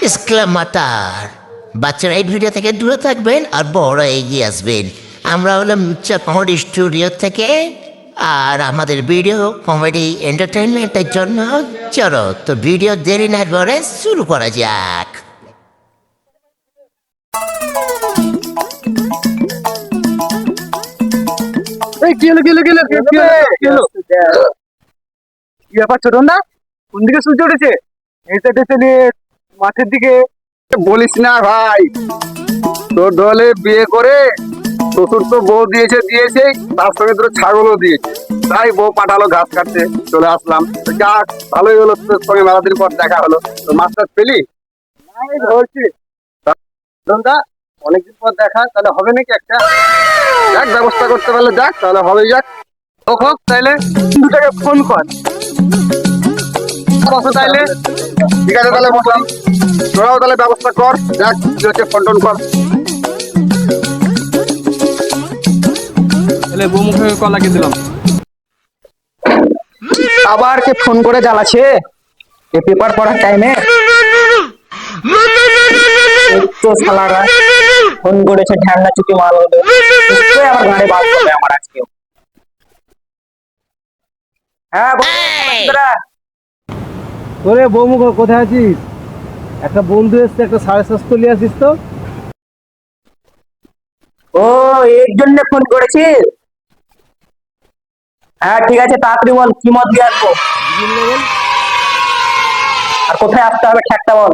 Disclaimer, বাচ্চারা এই video থেকে দূরে থাকবেন আর বড় এগিয়ে আসবেন। আমরা হলাম কমেডি স্টুডিও থেকে, আর আমাদের ভিডিও কমেডি এন্টারটেনমেন্টের জন্য। চলো তো ভিডিও দেরি না করে শুরু করা যাক। ছোট না কোন দিকে সূর্য উঠেছে? মাঠের দিকে। বলিস না ভাই, তোর দলে বিয়ে করে শ্বশুর তো বউ দিয়েছে তার সঙ্গে তোর ছাগলও দিয়েছে, তাই বউ পাঠালো ঘাস কাটতে, চলে আসলাম। যাক, ভালোই হলো, তোর সঙ্গে মেলাদিন পর দেখা হলো। তো মাছ টাছ পেলি? ধরছি অনেকদিন পর দেখা, তাহলে হবে নাকি একটা? যাক, ব্যবস্থা করতে পারলে যাক, তাহলে হবে। যাক হোক, তাইলে দুটাকে ফোন কর। বসো তাইলে। ঠিক আছে, তাহলে বসলাম। তোরাও তাহলে ব্যবস্থা কর। যাক, হচ্ছে ফোন টোন কর। তাহলে বউ মুখে কল লাগিয়ে দিলাম। আবার কে ফোন করে জ্বালাচ্ছে এ পেপার পড়ার টাইমে? তো শালারা ফোন করেছে, ঢ্যামনা চুটি মাল হবে, নিশ্চয়ই আমার গাড়ি বাদ করবে আমার আজকে। হ্যাঁ বন্ধুরা, তোরে বৌমুখ কোথায় আছিস? একটা বন্ধু এসছে, একটা 750 নিয়ে আসিস তো। ও এর জন্য ফোন করেছিস? হ্যাঁ ঠিক আছে, তাড়াতাড়ি বল কি মত দিয়ে আসবো, আর কোথায় আসতে হবে ঠিকটা বল।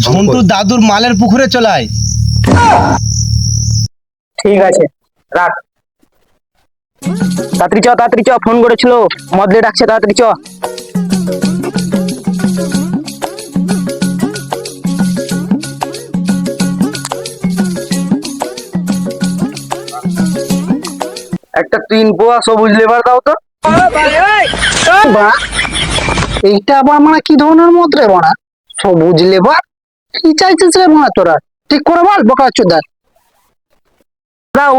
ঝন্টু দাদুর মালের পুকুরে চলায়। ঠিক আছে, রাখ। তাড়াতাড়ি চ, ফোন করেছিল, মদলে ডাকছে, তাড়াতাড়ি চ। একটা 3 পোয়া সবুজ লেবার দাও তো। এইটা আবার মানে কি ধরনের মত রে মারা? সবুজ লেবার কি চাইছিস রে মারা? তোরা ঠিক করে বল বোকা চোদার।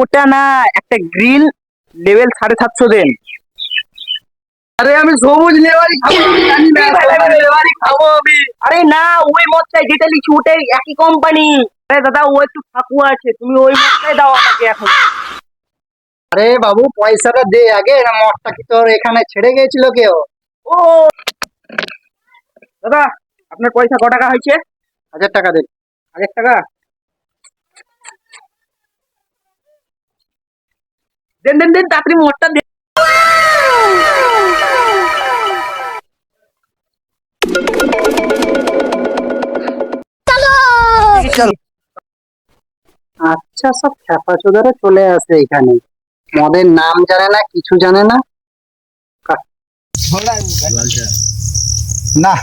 ওটা না, একটা গ্রিল লেভেল 750 দেন। আরে আমি সবুজ লেবারই খাবো, জানি না সবুজ লেবারই খাবো আমি। আরে না, ওই মদটাই যেটা লিখছি ওটাই একই কোম্পানি। আরে দাদা, ও একটু ফাঁকুয়া আছে, তুমি ওই মদটাই দাও আমাকে এখন। আরে বাবু, পয়সাটা দে আগে, না মদটা কি তোর এখানে ছেড়ে গিয়েছিল কেউ? ও দাদা, আপনার পয়সা ক টাকা হয়েছে? 1000 টাকা দেন। 1000 টাকা দেন দেন দেন, তাড়াতাড়ি মদটা দেন। আচ্ছা, সব খেপা চোদারা চলে আসে এখানে, মদের নাম জানে না, কিছু জানে না। না,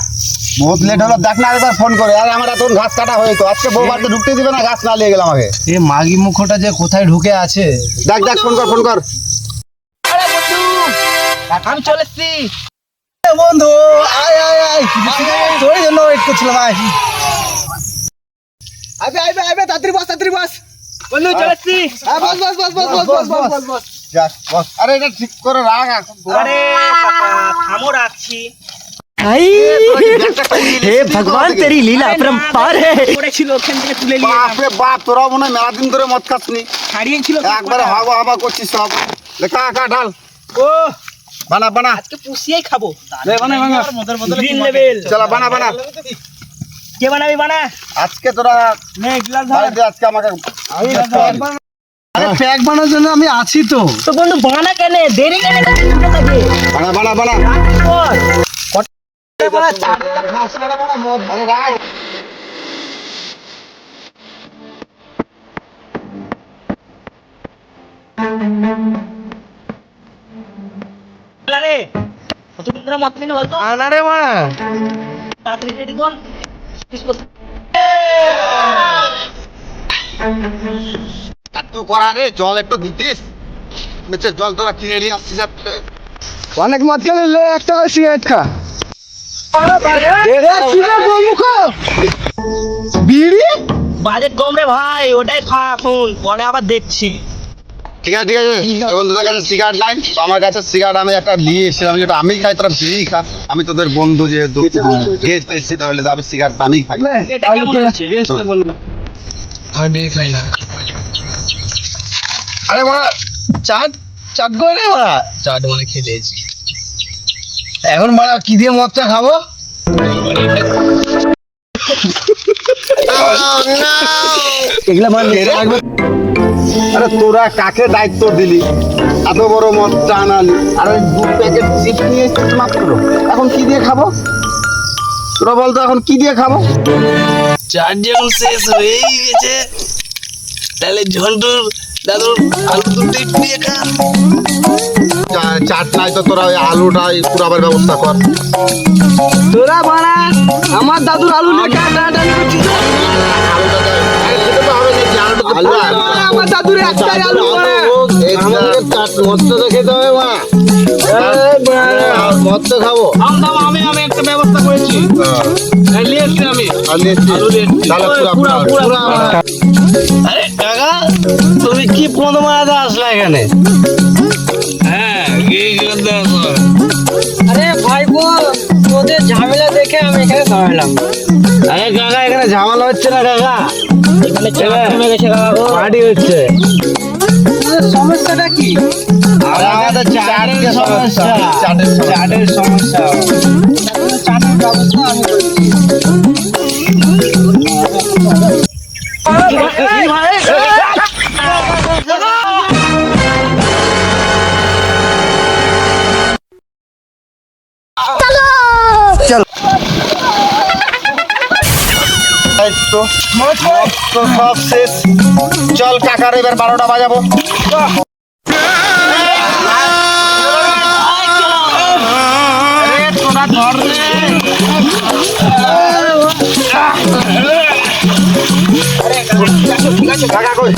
বহুত লেট হলো, দেখ না একবার ফোন করে। আর আমার এত ঘাস কাটা হয়েছে, আজকে বউ বাড়িতে ঢুকতে দিবে না, ঘাস না নিয়ে গেলাম আগে। এ মাগি মুখটা যে কোথায় ঢুকে আছে। দেখ দেখ, ফোন কর। আরে বন্ধু, আমি চলে এসছি। বন্ধু আয় আয় আয়, তোর জন্য ওয়েট করছিলাম। আইবে তাড়াতাড়ি বস। বন্ধু চলে এসছি। বস। যাক বস। আরে এটা ঠিক করে রাখ এখন। আরে থামো, রাখছি। हे भगवान तेरी लीला अपरंपार है। পড়েছিল, ওখান থেকে তুলে নিয়ে বাপ রে বাপ, তোরা মনে হয় মেলা দিন ধরে মদ খাসনি, হারিয়েছিল। একবারে হাওয়া করছিস সব। লেখা ঢাল। ও বানা আজকে পুষিয়েই খাবো। মদের বদলে গ্রিন লেভেল। চলা বানা। কে বানাবি বানা। আজকে তোরা আজকে আমাকে আরে প্যাক বানানোর জন্য আমি আছি তো। তো বন্ধু বানা কেন, দেরি কেন থাকে? বানা। আরে কতদিন ধরে মত নিয়ে বলতো? আনারে মা তাড়াতাড়ি রেডি কর। এত করা রে, জল একটু দিতিস। জল তোরা কিনে নিয়ে আসছিস। অনেক মদ খেলে একটা সিগারেট খা। বিড়ি বাজেট কম রে ভাই, ওটাই খা এখন, পরে আবার দেখছি। ঠিক আছে বন্ধুদের কাছে সিগারেট নাই তো আমার কাছে সিগারেট আমি একটা নিয়ে এসেছিলাম, যেটা আমি খাই তোরা বিড়ি খা। আমি তোদের বন্ধু যেহেতু গেস্ট এসেছি, তাহলে আমি সিগারেট আমি খাই। আরে মা চাট চাট করে রে মা, চাট মানে খেলেছি। এখন মারা কি দিয়ে মদটা খাবো? এগুলা মানে আরে তোরা কাকে দায়িত্ব দিলি, এত বড় মদটা আনালি, আর ওই 2 প্যাকেট চিপ নিয়ে এসেছিস মাত্র। এখন কি দিয়ে খাবো তোরা বলতো, এখন কি দিয়ে খাবো? চাট যখন শেষ হয়েই গেছে, তাহলে ঝন্টুর দাদুর আলু দুটো দিয়ে খা। চাট নাই তো তোরা ওই আলুটাই পুরাবার ব্যবস্থা কর। তোরা বাড়া আমার দাদুর আলু নিয়ে টানাটানি করছিস। আমার দাদুর একটাই আলু বাড়া। মদটা খেতে হবে মা, মদটা খাবো। আমি একটা ব্যবস্থা করেছি, নিয়ে এসছি আমি। আরে কাকা, তুমি কি প্রথম আসলা এখানে? হ্যাঁ, কি করতে আসো? আরে ভাইপো, তোদের ঝামেলা দেখে আমি এখানে দাঁড়ালাম। আরে কাকা, এখানে ঝামেলা হচ্ছে না কাকা, এখানে চাট জমে গেছে কাকা গো। পার্টি হচ্ছে। তোদের সমস্যাটা কি? আমাদের চাটের সমস্যা, চাটের সমস্যা। চাটের ব্যবস্থা আমি করছি। তো সব শেষ, চল কাকার এবার 12টা বাজাবো। কাকা কই?